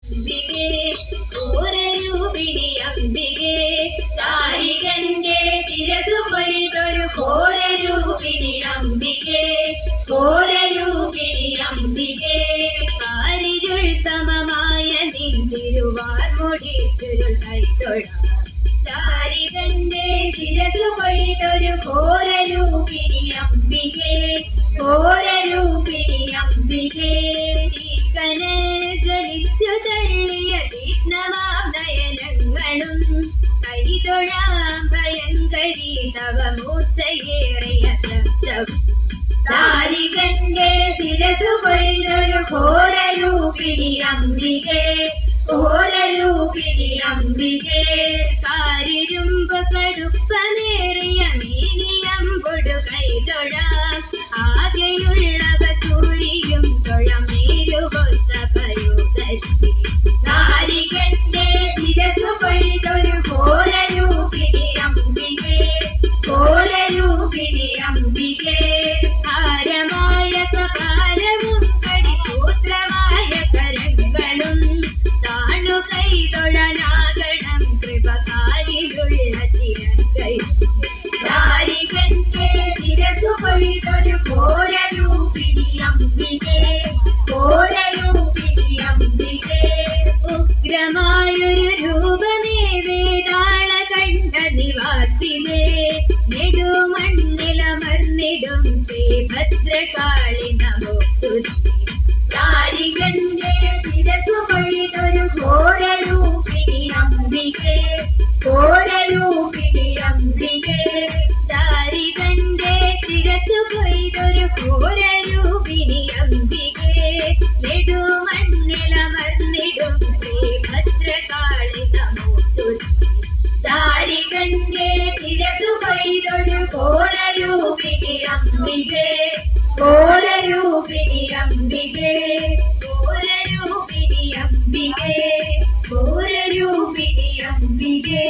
അംബികേ ഘോരരൂപിണി അംബികേ താരികന്റെ ശിരസു കൊയ്തൊരു ഘോരരൂപിണി അംബികേ ഘോരരൂപിണി അംബികേ കാരിരുൾ സമമായ നിന്തിരുവാർമുടിച്ചുരുൾ കൈത്തൊഴാം താരികന്റെ ശിരസു കൊയ്തൊരു ഘോരരൂപിണി അംബികേ ഘോരരൂപിണി അംബികേ ജ്വലിച്ചു തള്ളിയ തീക്ഷ്ണമാം നയനങ്ങളും കൈതൊഴാം ഭയങ്കരി തവ മൂർച്ചയേറിയ താരികന്റെ ശിരസു കൊയ്തൊരു ഘോരരൂപിണി അംബികേ ഘോരരൂപിണി അംബികേ കാരിരുമ്പ് കടുപ്പമേറിയ മീനിയമ്പൊടു കൈതൊഴാം ആകെയുള്ളവ ചൂരിയും തൊഴമേരുകൊത്ത പരോധരി താരികന്റെ ശിരസു കൊയ്തൊരു ഘോരരൂപിണി അംബികേ ഘോരരൂപിണി അംബികേ ഭാരമായ കപാലവും കടിസൂത്രമായ കരങ്ങളും താണു കൈതൊഴനാകണം കൃപകാലിലുള്ള ചിരകൈ താരികന്റെ ശിരസു കൊയ്തൊരു ഘോരരൂപിണി അംബികേ ഘോരരൂപിണി അംബികേ ഉഗ്രമായൊരു രൂപമേ വേതാള കണ്ട നിവാസിലേ നെടുമണ്ണിലമർന്നിടും ശ്രീ ഭദ്രകാളി നമോ താരികന്റെ ശിരസു കൊയ്തൊരു ഘോരരൂപിണി അംബികേ ഘോരരൂപിണി അംബികേ താരികന്റെ ശിരസു കൊയ്തൊരു ഘോരരൂപിണി അംബികേ നെടുമണ്ണിലമർന്നിടും ശ്രീ ഭദ്രകാളി നമോ താരികന്റെ ശിരസു കൊയ്തൊരു ഘോരരൂപിണി അംബികേ ഘോരരൂപിണി അംബികേ ഘോരരൂപിണി അംബികേ ഘോരരൂപിണി അംബികേ